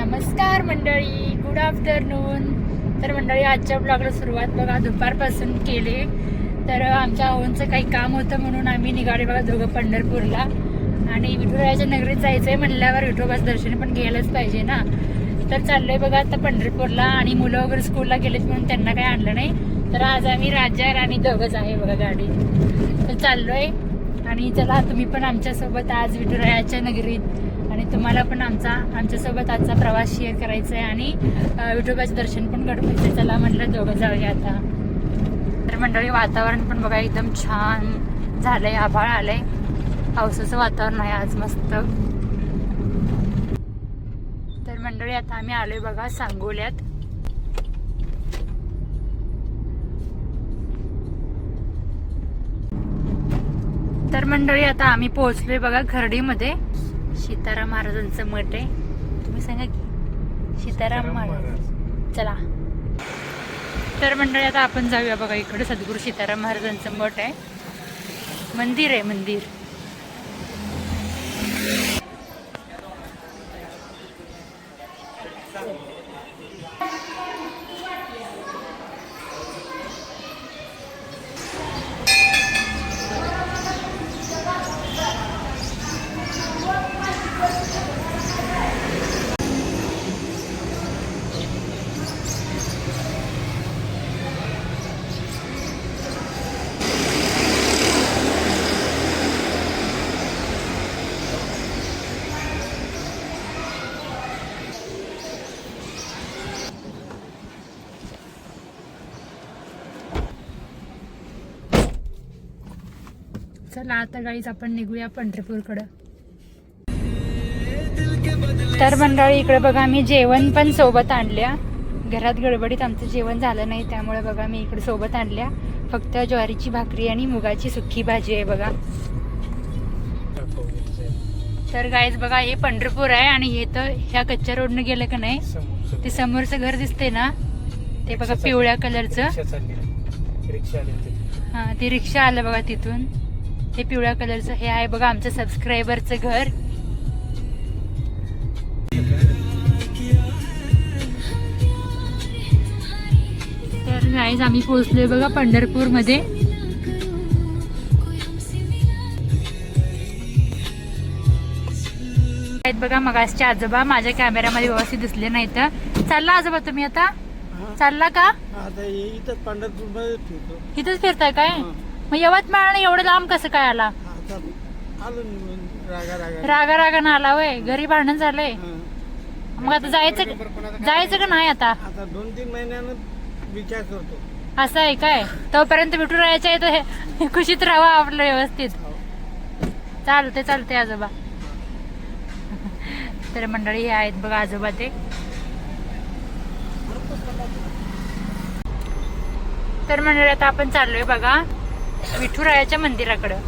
नमस्कार मंडळी, good afternoon. तर मंडळी, आजच्या ब्लॉगला सुरुवात बघा दुपारपासून केली. तर आमच्या ओनचं काही काम होतं म्हणून आम्ही निघाले बघा दोघं पंढरपूरला. आणि विठुरायाच्या नगरीत जायचं आहे म्हणल्यावर विठोबाचं दर्शन पण घ्यायलाच पाहिजे ना. तर चाललोय बघा आता पंढरपूरला. आणि मुलं वगैरे स्कूलला गेलेत म्हणून त्यांना काही आणलं नाही. तर आज आम्ही राजा आणि दोघंच आहे बघा गाडी. तर चाललोय. आणि चला तुम्ही पण आमच्यासोबत आज विठुरायाच्या नगरीत, आणि तुम्हाला पण आमच्यासोबत आजचा प्रवास शेअर करायचा आहे. आणि विठोबाचं दर्शन पण घडवायचं आहे. चला म्हटलं दोघं जाऊया आता. तर मंडळी, वातावरण पण बघा एकदम छान झालंय, आभाळ आलंय, पावसाचं वातावरण आहे आज मस्त. तर मंडळी, आता आम्ही आलोय बघा सांगोल्यात. तर मंडळी, आता आम्ही पोहोचलोय बघा खर्डीमध्ये. सीताराम महाराजांचं मठ आहे. तुम्ही सांगा की सीताराम महाराज. चला. तर मंडळी, आता आपण जाऊया बघा इकडे. सद्गुरू सीताराम महाराजांचं मठ आहे, मंदिर आहे मंदिर. चला आता गाईज आपण निघूया पंढरपूरकडं. तर मंडळी, इकडे बघा मी जेवण पण सोबत आणल्या. घरात गडबडीत आमचं जेवण झालं नाही, त्यामुळे बघा मी इकडे सोबत आणल्या. फक्त ज्वारीची भाकरी आणि मुगाची सुकी भाजी आहे बघा. तर गाईज बघा, हे पंढरपूर आहे. आणि हे तर ह्या कच्च्या रोडनं गेलं का नाही, ते समोरचं घर दिसते ना, ते बघा पिवळ्या कलरचं. हा, ती रिक्षा आलं बघा तिथून. हे पिवळ्या कलरचं हे आहे बघा आमचं सबस्क्रायबरचं घर. तर गाईज आम्ही पोहोचलोय बघा पंढरपूर मध्ये. बघा मगासचे आजोबा माझ्या कॅमेऱ्यामध्ये व्यवस्थित दिसले नाही. तर चालला आजोबा तुम्ही आता? चालला का? इथंच फिरताय काय? मग यवतमाळ एवढं लांब कसं काय आला? रागा रागानं आला वय? घरी भांडण झालंय? मग आता जायचं का नाही? आता 2-3 महिन्यानं विचार करतो. असं आहे काय? तोपर्यंत भेटून राहायचं आहे, तर खुशीत राहावं आपलं व्यवस्थित. चालते आजोबा. तर मंडळी, हे आहेत बघा आजोबा ते. तर मंडळी, आता आपण चाललोय बघा विठुरायाच्या मंदिराकडं.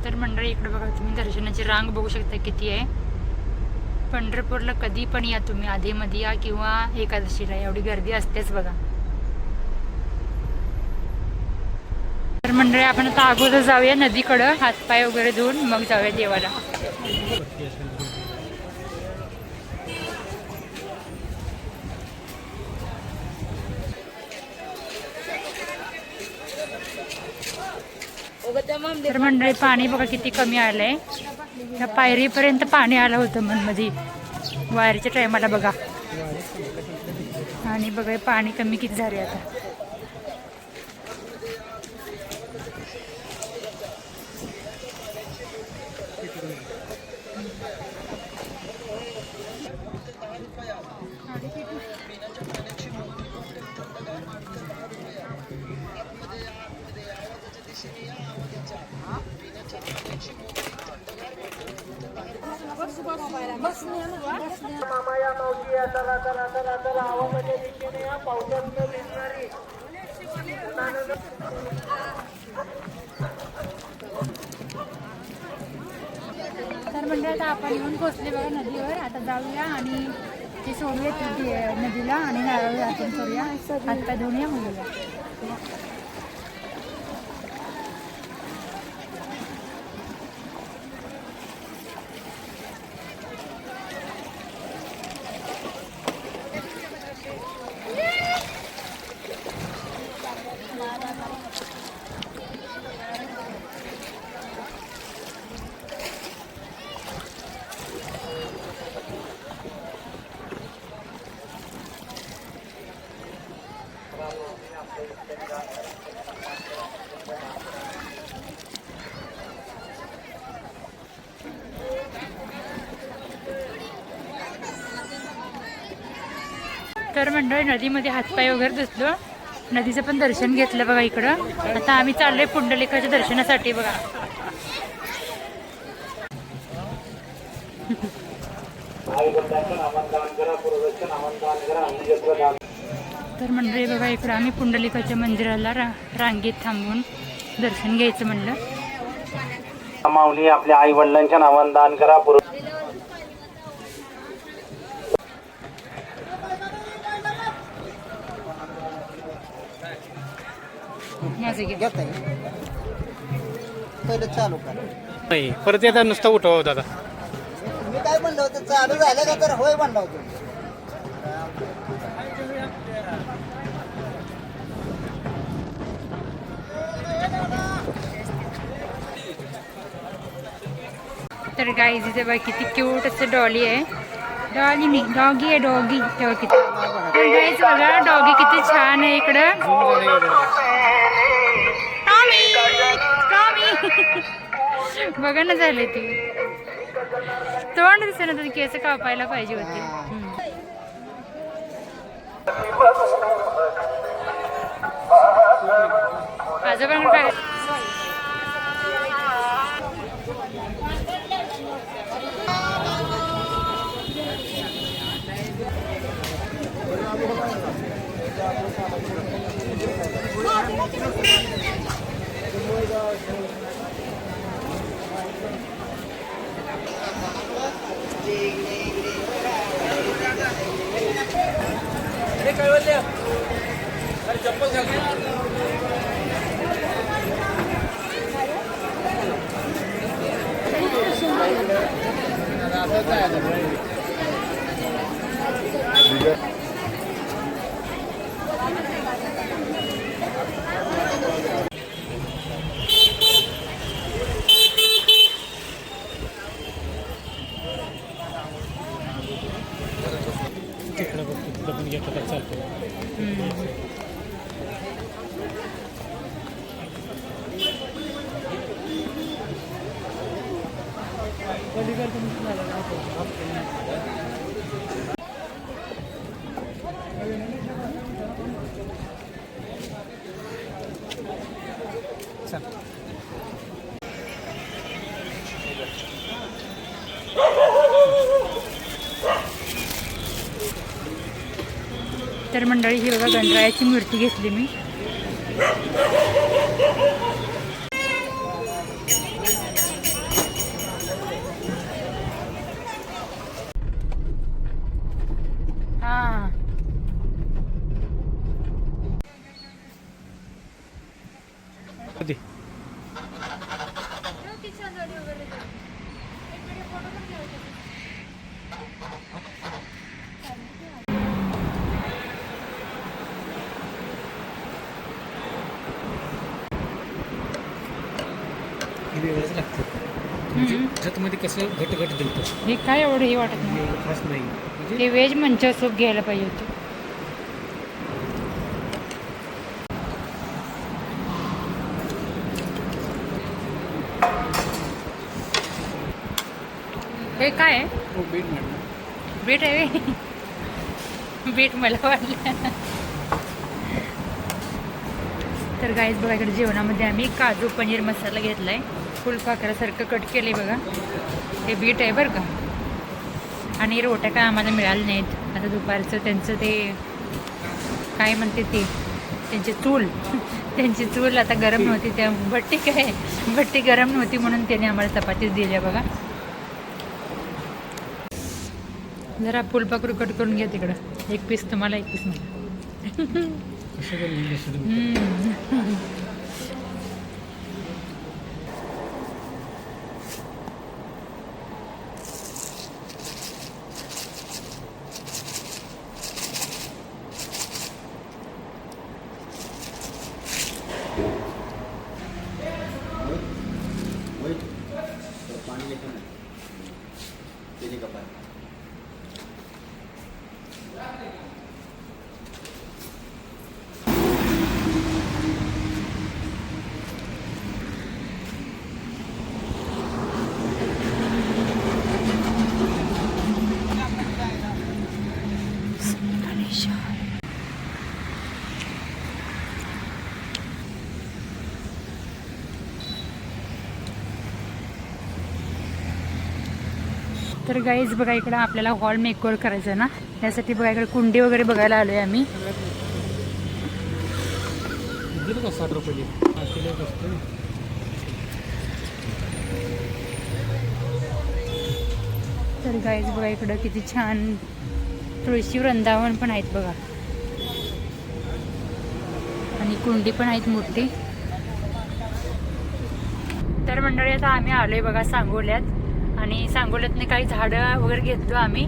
तर मंडळी, इकडे बघा तुम्ही दर्शनाची रांग बघू शकता किती आहे. पंढरपूरला कधी पण या तुम्ही, आधीमध्ये या किंवा एकादशीला, एवढी गर्दी असतेच बघा. तर मंडळी, आपण आता अगोदर जाऊया नदीकडं, हातपाय वगैरे धुवून मग जाऊया देवाला. तर मंडळी, पाणी बघा किती कमी आलंय. त्या पायरीपर्यंत पाणी आलं होतं मध्ये वारीच्या टायमाला बघा. आणि बघा पाणी कमी किती झाले आता. मामाया मावशी या चला आवाजाच्या दिशेने या पावसातनं भिजणारी. तर म्हणजे आता आपण येऊन पोचले बघा नदीवर. आता जाऊया आणि ते सोडूया नदीला आणि नारळ अर्पण करूया, हातपाय धुवूया मुलीला. तर मंडळी नदीमध्ये हातपाय वगैरे धुतलो, नदीचं पण दर्शन घेतलं बघा इकडं. आता आम्ही चाललोय पुंडलिकाच्या दर्शनासाठी बघा. तर मंडळी बघा इकडं आम्ही पुंडलिकाच्या मंदिराला रांगेत थांबून दर्शन घ्यायचं म्हणलं. माऊली आपल्या आई वडिलांच्या नावाने दान करा. माझं घे. पहिलं चालू करा. नाही परत येता नुसतं उठवा दादा. मी काय म्हणलं होतं, चालू झालं का? तर होय म्हणलं होतं. तर गाईज इथे बघा किती क्यूट असं डॉली आहे. डॉगी नाही, डॉगी आहे, डॉगी. तेव्हा किती तर गाईज बघा डॉगी किती छान आहे इकडं. बघा ना झाले ती तोंड दिसे ना, केस कापायला पाहिजे होते. आजोबा काय तर मंडळी ही बघा गणरायाची मूर्ती घेतली मी. हा मध्ये कसं घट दिलतो हे काय एवढं हे वाटत नाही. खास नाही. ते व्हेज मंच सूप घ्यायला पाहिजे होतं. हे काय आहे? बीट आहे बीट मला वाटलं. तर गाईज बघा इकडे जेवणामध्ये आम्ही काजू पनीर मसाला घेतलाय, फुलपाखरासारखं कट केले बघा. हे बीट आहे बरं का. आणि रोट्या काय आम्हाला मिळाल्या नाहीत. आता दुपारचं त्यांचं ते काय म्हणते ते त्यांची चूल आता गरम नव्हती. त्या भट्टी गरम नव्हती म्हणून त्याने आम्हाला चपातीच दिल्या बघा. जरा फुलपाखरू कट करून घ्या तिकडं. एक पीस तुम्हाला, एक पीस मला. तर गाईज बघा इकडं आपल्याला हॉल मेकओव्हर करायचं ना, त्यासाठी बघा इकडे कुंडी वगैरे बघायला आलोय आम्ही. दिलं का 60 रुपये तर गाईज बघा इकडं किती छान तुळशी वृंदावन पण आहेत बघा, आणि कुंडी पण आहेत मोठी. तर मंडळी आता आम्ही आलोय बघा सांगोल्यात, आणि सांगोल्यातनं काही झाडं वगैरे घेतलो आम्ही,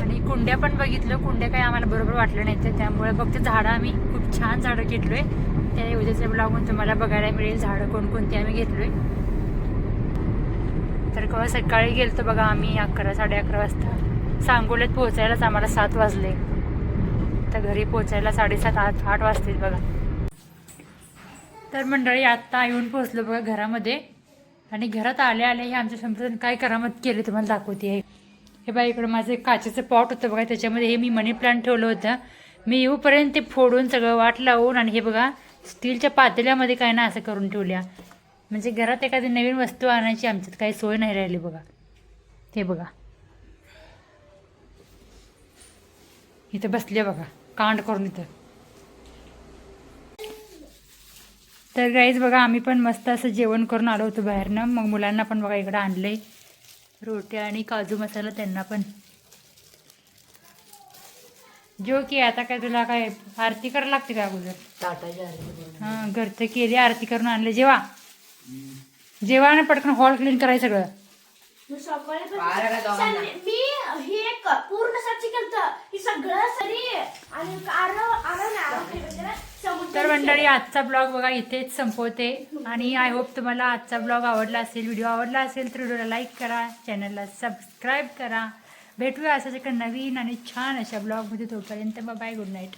आणि कुंड्या पण बघितलं. कुंड्या काही आम्हाला बरोबर वाटलं नाही, तर त्यामुळे फक्त झाडं आम्ही खूप छान झाडं घेतलोय. त्या उद्याच्या ब्लॉगून तुम्हाला बघायला मिळेल झाडं कोणकोणती आम्ही घेतलोय. तर केव्हा सकाळी गेलतो बघा आम्ही 11 साडे11 वाजता. सांगोल्यात पोहोचायलाच आम्हाला 7 वाजले, तर घरी पोहोचायला 7:30-8 वाजतील बघा. तर मंडळी आत्ता येऊन पोहोचलो बघा घरामध्ये, आणि घरात आल्या आल्या हे आमच्या समोर काय करामत केली तुम्हाला दाखवते. हे बघा इकडं माझं एक काचेचं पॉट होतं बघा, त्याच्यामध्ये हे मी मनी प्लांट ठेवलं होतं. मी येऊपर्यंत ते फोडून सगळं वाट लावून, आणि हे बघा स्टीलच्या पातेल्यामध्ये काय ना असं करून ठेवल्या. म्हणजे घरात एखादी नवीन वस्तू आणायची आमच्यात काही सोय नाही राहिली बघा. हे बघा इथं बसले बघा कांड करून इथं. तर गाईज बघा आम्ही पण मस्त असं जेवण करून आलो होतो बाहेरनं. मग मुलांना पण बघा इकडं आणलंय रोट्या आणि काजू मसाला त्यांना पण. जो की आता काय तुला काय आरती करायला लागते का अगोदर? हां घरचं केली आरती करून आणले. जेवा ना पटकन हॉल क्लीन करायचं सगळं. मी हे पूर्ण स्वच्छ केलं हे सगळं सरी आणि तर मंडळी आजचा ब्लॉग बघा इथेच संपवते, आणि आय होप तुम्हाला आजचा ब्लॉग आवडला असेल. व्हिडिओ आवडला असेल तर व्हिडिओला लाईक करा, चॅनलला सबस्क्राईब करा. भेटूया असाच एका नवीन आणि छान अशा ब्लॉगमध्ये. तोपर्यंत बाय, गुड नाईट.